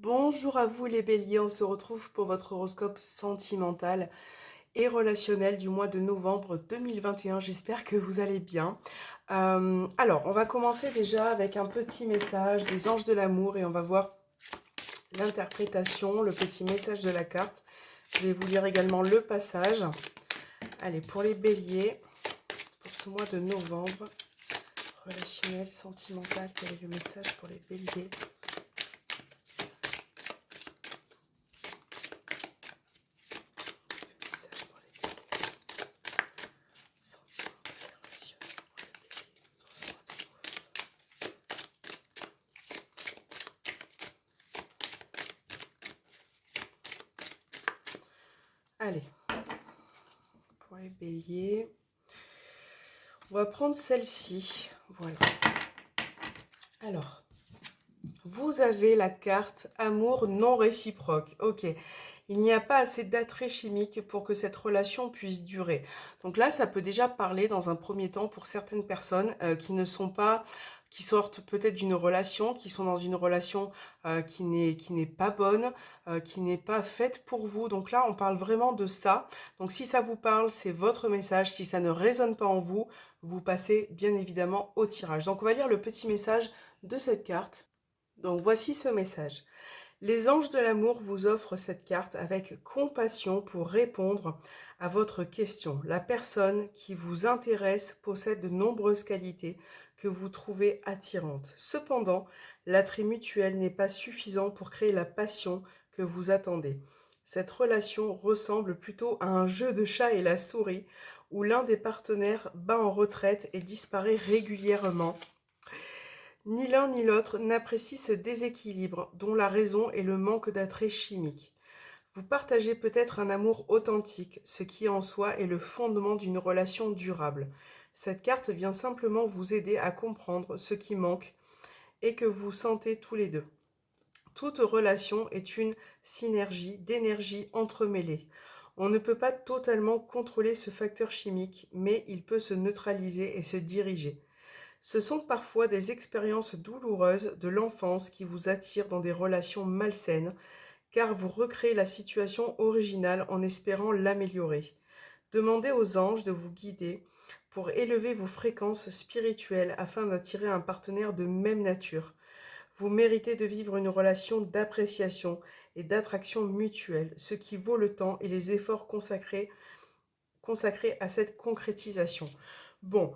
Bonjour à vous les béliers, on se retrouve pour votre horoscope sentimental et relationnel du mois de novembre 2021. J'espère que vous allez bien. Alors, on va commencer déjà avec un petit message des anges de l'amour et on va voir l'interprétation, le petit message de la carte. Je vais vous lire également le passage. Allez, pour les béliers, pour ce mois de novembre, relationnel, sentimental, quel est le message pour les béliers ? Allez, pour les béliers, on va prendre celle-ci. Voilà. Alors, vous avez la carte amour non réciproque. Ok. Il n'y a pas assez d'attrait chimique pour que cette relation puisse durer. Donc là, ça peut déjà parler dans un premier temps pour certaines personnes qui ne sont pas, qui sortent peut-être d'une relation, qui sont dans une relation qui n'est pas bonne, qui n'est pas faite pour vous. Donc là, on parle vraiment de ça. Donc si ça vous parle, c'est votre message. Si ça ne résonne pas en vous, vous passez bien évidemment au tirage. Donc on va lire le petit message de cette carte. Donc voici ce message. Les anges de l'amour vous offrent cette carte avec compassion pour répondre à votre question. La personne qui vous intéresse possède de nombreuses qualités que vous trouvez attirantes. Cependant, l'attrait mutuel n'est pas suffisant pour créer la passion que vous attendez. Cette relation ressemble plutôt à un jeu de chat et la souris où l'un des partenaires bat en retraite et disparaît régulièrement. Ni l'un ni l'autre n'apprécie ce déséquilibre dont la raison est le manque d'attrait chimique. Vous partagez peut-être un amour authentique, ce qui en soi est le fondement d'une relation durable. Cette carte vient simplement vous aider à comprendre ce qui manque et que vous sentez tous les deux. Toute relation est une synergie d'énergie entremêlées. On ne peut pas totalement contrôler ce facteur chimique, mais il peut se neutraliser et se diriger. Ce sont parfois des expériences douloureuses de l'enfance qui vous attirent dans des relations malsaines, car vous recréez la situation originale en espérant l'améliorer. Demandez aux anges de vous guider pour élever vos fréquences spirituelles afin d'attirer un partenaire de même nature. Vous méritez de vivre une relation d'appréciation et d'attraction mutuelle, ce qui vaut le temps et les efforts consacrés à cette concrétisation. Bon,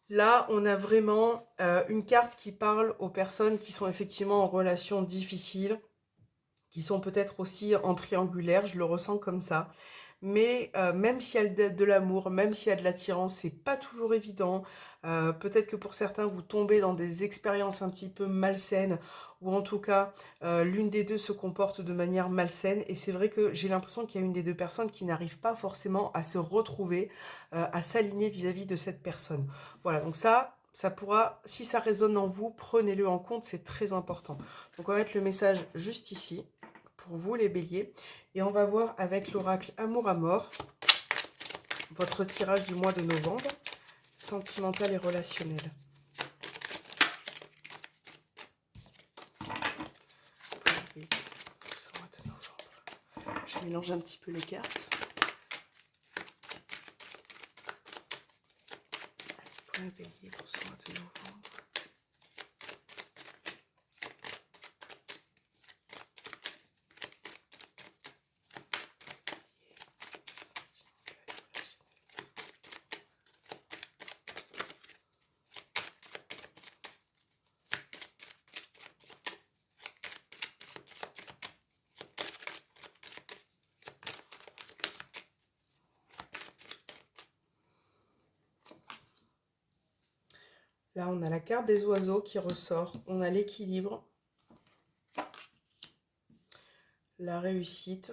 là, on a vraiment une carte qui parle aux personnes qui sont effectivement en relation difficile, qui sont peut-être aussi en triangulaire, je le ressens comme ça. Mais même s'il y a de l'amour, même s'il y a de l'attirance, c'est pas toujours évident. Peut-être que pour certains, vous tombez dans des expériences un petit peu malsaines, ou en tout cas, l'une des deux se comporte de manière malsaine. Et c'est vrai que j'ai l'impression qu'il y a une des deux personnes qui n'arrive pas forcément à se retrouver, à s'aligner vis-à-vis de cette personne. Voilà, donc ça pourra, si ça résonne en vous, prenez-le en compte, c'est très important. Donc on va mettre le message juste ici, pour vous les béliers. Et on va voir avec l'oracle Amour à mort, votre tirage du mois de novembre, sentimental et relationnel. Je mélange un petit peu les cartes. Pour les béliers, pour ce mois de novembre. Là, on a la carte des oiseaux qui ressort. On a l'équilibre, la réussite.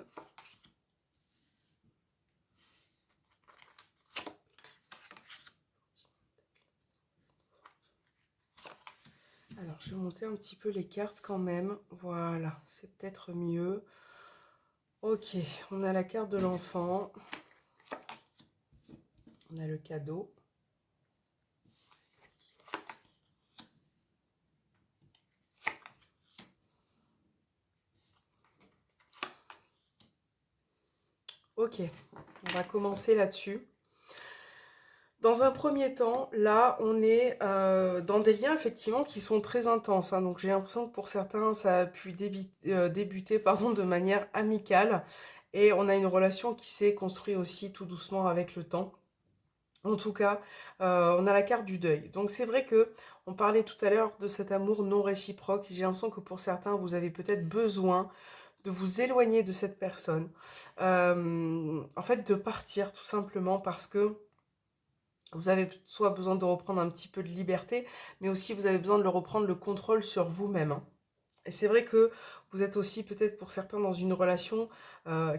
Alors, je vais monter un petit peu les cartes quand même. Voilà, c'est peut-être mieux. Ok, on a la carte de l'enfant. On a le cadeau. Ok, on va commencer là-dessus. Dans un premier temps, là, on est dans des liens effectivement qui sont très intenses, hein. Donc j'ai l'impression que pour certains, ça a pu débuter pardon, de manière amicale. Et on a une relation qui s'est construite aussi tout doucement avec le temps. En tout cas, on a la carte du deuil. Donc c'est vrai que on parlait tout à l'heure de cet amour non réciproque. J'ai l'impression que pour certains, vous avez peut-être besoin de vous éloigner de cette personne. En fait, de partir tout simplement parce que vous avez soit besoin de reprendre un petit peu de liberté, mais aussi vous avez besoin de reprendre le contrôle sur vous-même, hein. Et c'est vrai que vous êtes aussi peut-être pour certains dans une relation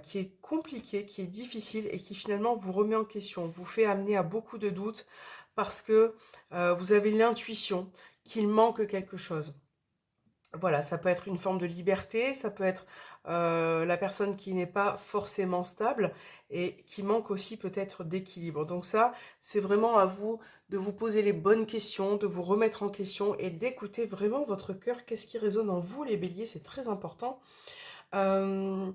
qui est compliquée, qui est difficile et qui finalement vous remet en question, vous fait amener à beaucoup de doutes parce que vous avez l'intuition qu'il manque quelque chose. Voilà, ça peut être une forme de liberté, ça peut être la personne qui n'est pas forcément stable et qui manque aussi peut-être d'équilibre. Donc ça, c'est vraiment à vous de vous poser les bonnes questions, de vous remettre en question et d'écouter vraiment votre cœur. Qu'est-ce qui résonne en vous, les béliers? C'est très important. Euh,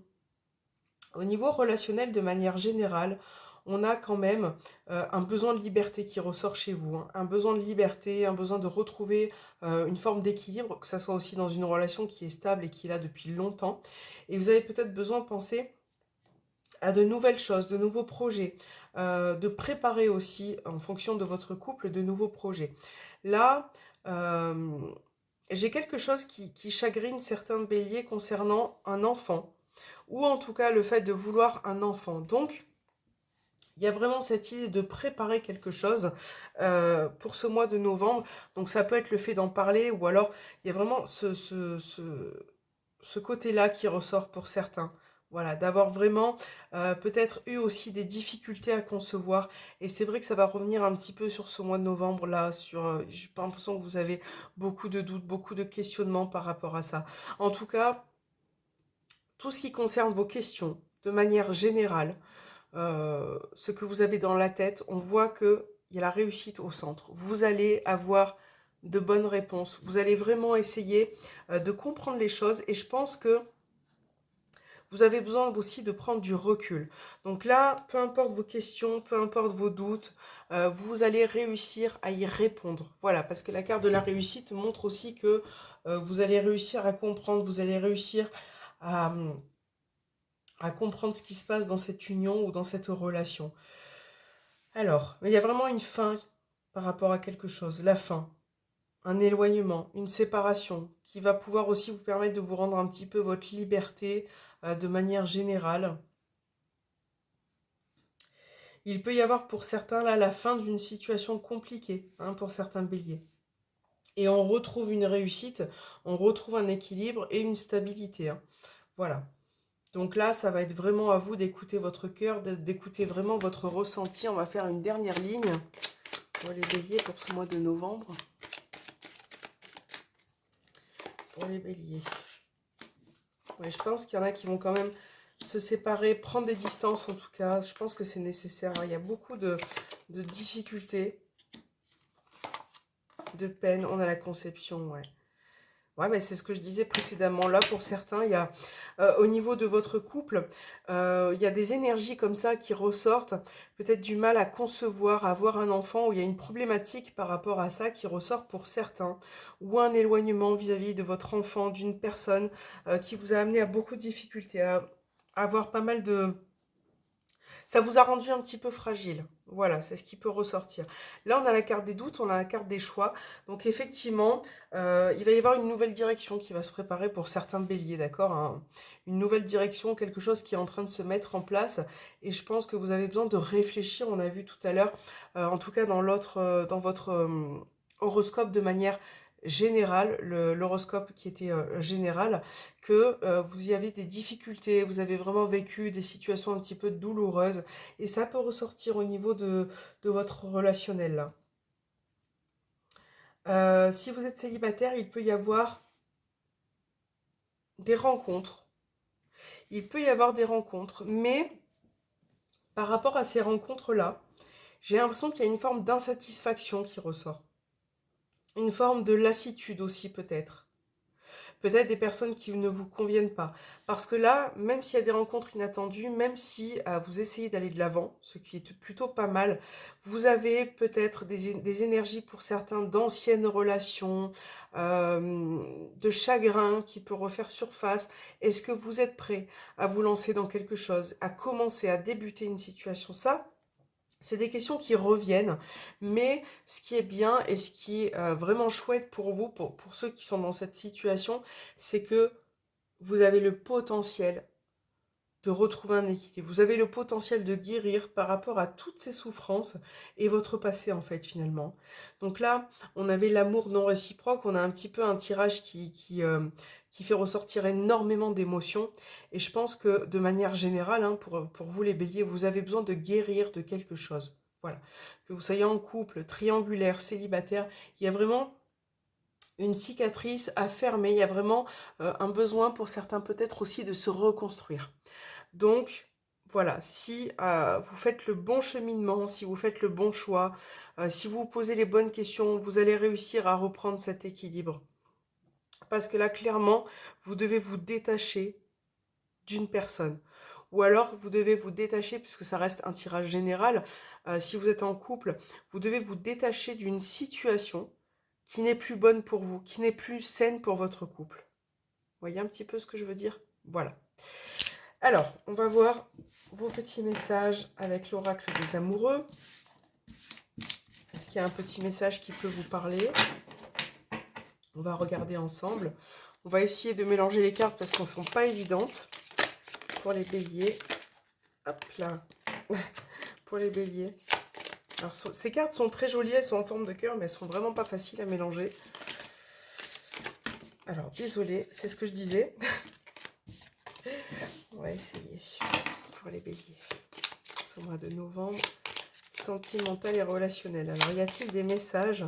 Au niveau relationnel, de manière générale, on a quand même un besoin de liberté qui ressort chez vous, hein. Un besoin de liberté, un besoin de retrouver une forme d'équilibre, que ça soit aussi dans une relation qui est stable et qui est là depuis longtemps. Et vous avez peut-être besoin de penser à de nouvelles choses, de nouveaux projets, de préparer aussi, en fonction de votre couple, de nouveaux projets. Là, euh, j'ai quelque chose qui chagrine certains béliers concernant un enfant, ou en tout cas le fait de vouloir un enfant. Donc, il y a vraiment cette idée de préparer quelque chose pour ce mois de novembre. Donc ça peut être le fait d'en parler, ou alors il y a vraiment ce côté-là qui ressort pour certains. Voilà, d'avoir vraiment peut-être eu aussi des difficultés à concevoir. Et c'est vrai que ça va revenir un petit peu sur ce mois de novembre, là, sur, j'ai pas l'impression que vous avez beaucoup de doutes, beaucoup de questionnements par rapport à ça. En tout cas, tout ce qui concerne vos questions, de manière générale, ce que vous avez dans la tête, on voit que il y a la réussite au centre. Vous allez avoir de bonnes réponses. Vous allez vraiment essayer de comprendre les choses. Et je pense que vous avez besoin aussi de prendre du recul. Donc là, peu importe vos questions, peu importe vos doutes, vous allez réussir à y répondre. Voilà, parce que la carte de la réussite montre aussi que vous allez réussir à comprendre, vous allez réussir à, à comprendre ce qui se passe dans cette union ou dans cette relation. Alors, mais il y a vraiment une fin par rapport à quelque chose, la fin, un éloignement, une séparation, qui va pouvoir aussi vous permettre de vous rendre un petit peu votre liberté de manière générale. Il peut y avoir pour certains là la fin d'une situation compliquée, hein, pour certains béliers. Et on retrouve une réussite, on retrouve un équilibre et une stabilité, hein. Voilà. Donc là, ça va être vraiment à vous d'écouter votre cœur, d'écouter vraiment votre ressenti. On va faire une dernière ligne pour les béliers pour ce mois de novembre. Pour les béliers. Ouais, je pense qu'il y en a qui vont quand même se séparer, prendre des distances en tout cas. Je pense que c'est nécessaire. Il y a beaucoup de difficultés, de peine. On a la conception, ouais. Ouais, mais c'est ce que je disais précédemment. Là, pour certains, il y a, au niveau de votre couple, il y a des énergies comme ça qui ressortent. Peut-être du mal à concevoir, à avoir un enfant, où il y a une problématique par rapport à ça qui ressort pour certains. Ou un éloignement vis-à-vis de votre enfant, d'une personne qui vous a amené à beaucoup de difficultés, à avoir pas mal de ça vous a rendu un petit peu fragile. Voilà, c'est ce qui peut ressortir. Là, on a la carte des doutes, on a la carte des choix. Donc effectivement, il va y avoir une nouvelle direction qui va se préparer pour certains béliers, d'accord, hein. Une nouvelle direction, quelque chose qui est en train de se mettre en place. Et je pense que vous avez besoin de réfléchir, on a vu tout à l'heure, en tout cas dans l'autre, dans votre horoscope de manière générale, l'horoscope qui était général, que vous y avez des difficultés, vous avez vraiment vécu des situations un petit peu douloureuses, et ça peut ressortir au niveau de votre relationnel là. Si vous êtes célibataire, il peut y avoir des rencontres. Il peut y avoir des rencontres, mais par rapport à ces rencontres-là, j'ai l'impression qu'il y a une forme d'insatisfaction qui ressort. Une forme de lassitude aussi peut-être. peut-être des personnes qui ne vous conviennent pas. Parce que là, même s'il y a des rencontres inattendues, même si vous essayez d'aller de l'avant, ce qui est plutôt pas mal, vous avez peut-être des énergies pour certains d'anciennes relations, de chagrin qui peut refaire surface. Est-ce que vous êtes prêt à vous lancer dans quelque chose, à commencer, à débuter une situation? Ça, c'est des questions qui reviennent, mais ce qui est bien et ce qui est vraiment chouette pour vous, pour ceux qui sont dans cette situation, c'est que vous avez le potentiel de retrouver un équilibre. Vous avez le potentiel de guérir par rapport à toutes ces souffrances et votre passé en fait finalement. Donc là, on avait l'amour non réciproque, on a un petit peu un tirage qui fait ressortir énormément d'émotions. Et je pense que de manière générale, hein, pour vous les béliers, vous avez besoin de guérir de quelque chose. Voilà. Que vous soyez en couple, triangulaire, célibataire, il y a vraiment une cicatrice à fermer, il y a vraiment un besoin pour certains peut-être aussi de se reconstruire. Donc, voilà, si vous faites le bon cheminement, si vous faites le bon choix, si vous vous posez les bonnes questions, vous allez réussir à reprendre cet équilibre. Parce que là, clairement, vous devez vous détacher d'une personne. Ou alors, vous devez vous détacher, puisque ça reste un tirage général, si vous êtes en couple, vous devez vous détacher d'une situation qui n'est plus bonne pour vous, qui n'est plus saine pour votre couple. Vous voyez un petit peu ce que je veux dire? Voilà. Alors, on va voir vos petits messages avec l'oracle des amoureux. Est-ce qu'il y a un petit message qui peut vous parler? On va regarder ensemble. On va essayer de mélanger les cartes parce qu'elles ne sont pas évidentes pour les béliers. Hop là. Pour les béliers. Alors, ces cartes sont très jolies, elles sont en forme de cœur, mais elles sont vraiment pas faciles à mélanger. Alors, désolée, c'est ce que je disais. On va essayer pour les béliers. Ce mois de novembre, sentimental et relationnel. Alors, y a-t-il des messages?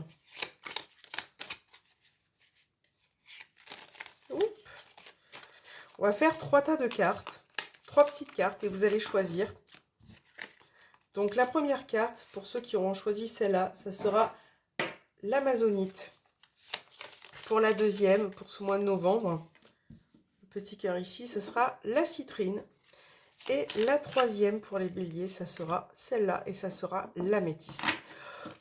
Oups. On va faire 3 tas de cartes, 3 petites cartes, et vous allez choisir. Donc, la première carte, pour ceux qui auront choisi celle-là, ça sera l'Amazonite. Pour la deuxième, pour ce mois de novembre, le petit cœur ici, ce sera la citrine. Et la troisième pour les béliers, ça sera celle-là et ça sera l'améthyste.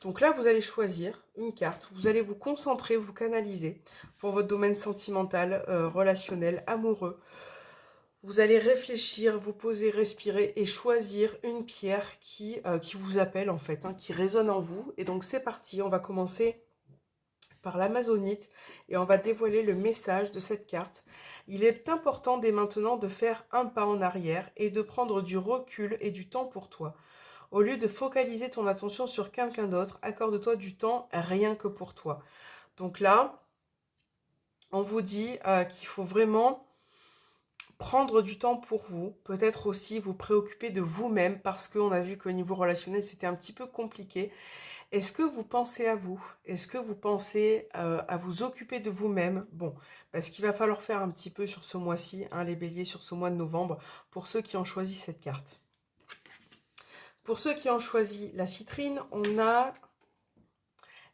Donc là, vous allez choisir une carte. Vous allez vous concentrer, vous canaliser pour votre domaine sentimental, relationnel, amoureux. Vous allez réfléchir, vous poser, respirer et choisir une pierre qui vous appelle en fait, hein, qui résonne en vous. Et donc c'est parti, on va commencer par l'Amazonite et on va dévoiler le message de cette carte. Il est important dès maintenant de faire un pas en arrière et de prendre du recul et du temps pour toi. Au lieu de focaliser ton attention sur quelqu'un d'autre, accorde-toi du temps rien que pour toi. Donc là, on vous dit qu'il faut vraiment prendre du temps pour vous, peut-être aussi vous préoccuper de vous-même parce qu'on a vu qu'au niveau relationnel, c'était un petit peu compliqué. Est-ce que vous pensez à vous? Est-ce que vous pensez à vous occuper de vous-même? Bon, parce qu'il va falloir faire un petit peu sur ce mois-ci, hein, les béliers, sur ce mois de novembre, pour ceux qui ont choisi cette carte. Pour ceux qui ont choisi la citrine, on a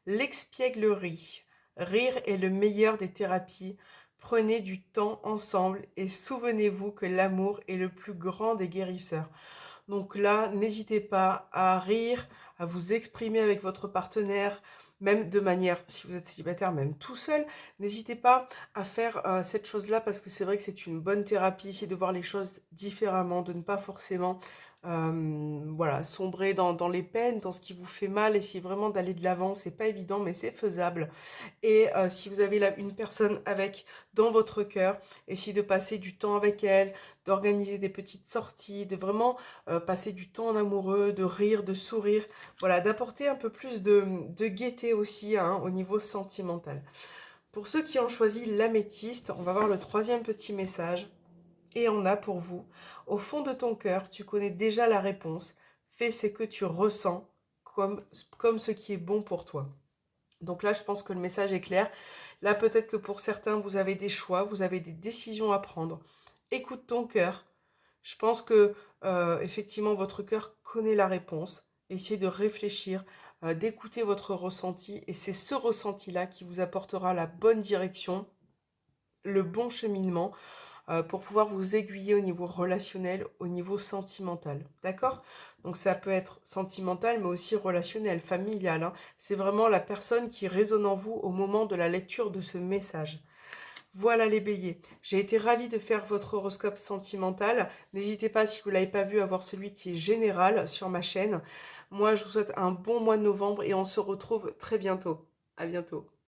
l'expièglerie. Rire est le meilleur des thérapies. Prenez du temps ensemble et souvenez-vous que l'amour est le plus grand des guérisseurs. Donc là, n'hésitez pas à rire, à vous exprimer avec votre partenaire, même de manière, si vous êtes célibataire, même tout seul. N'hésitez pas à faire cette chose-là parce que c'est vrai que c'est une bonne thérapie, essayer de voir les choses différemment, de ne pas forcément voilà, sombrer dans les peines, dans ce qui vous fait mal, essayez vraiment d'aller de l'avant. C'est pas évident, mais c'est faisable. Et si vous avez une personne avec dans votre cœur, essayez de passer du temps avec elle, d'organiser des petites sorties, de vraiment passer du temps en amoureux, de rire, de sourire, voilà, d'apporter un peu plus de gaieté aussi hein, au niveau sentimental. Pour ceux qui ont choisi l'améthyste, on va voir le troisième petit message. Et on a pour vous, au fond de ton cœur, tu connais déjà la réponse. Fais ce que tu ressens comme ce qui est bon pour toi. Donc là, je pense que le message est clair. Là, peut-être que pour certains, vous avez des choix, vous avez des décisions à prendre. Écoute ton cœur. Je pense que effectivement, votre cœur connaît la réponse. Essayez de réfléchir, d'écouter votre ressenti. Et c'est ce ressenti-là qui vous apportera la bonne direction le bon cheminement pour pouvoir vous aiguiller au niveau relationnel, au niveau sentimental. D'accord? Donc ça peut être sentimental, mais aussi relationnel, familial, hein. C'est vraiment la personne qui résonne en vous au moment de la lecture de ce message. Voilà les béliers, j'ai été ravie de faire votre horoscope sentimental. N'hésitez pas, si vous ne l'avez pas vu, à voir celui qui est général sur ma chaîne. Moi, je vous souhaite un bon mois de novembre et on se retrouve très bientôt. À bientôt.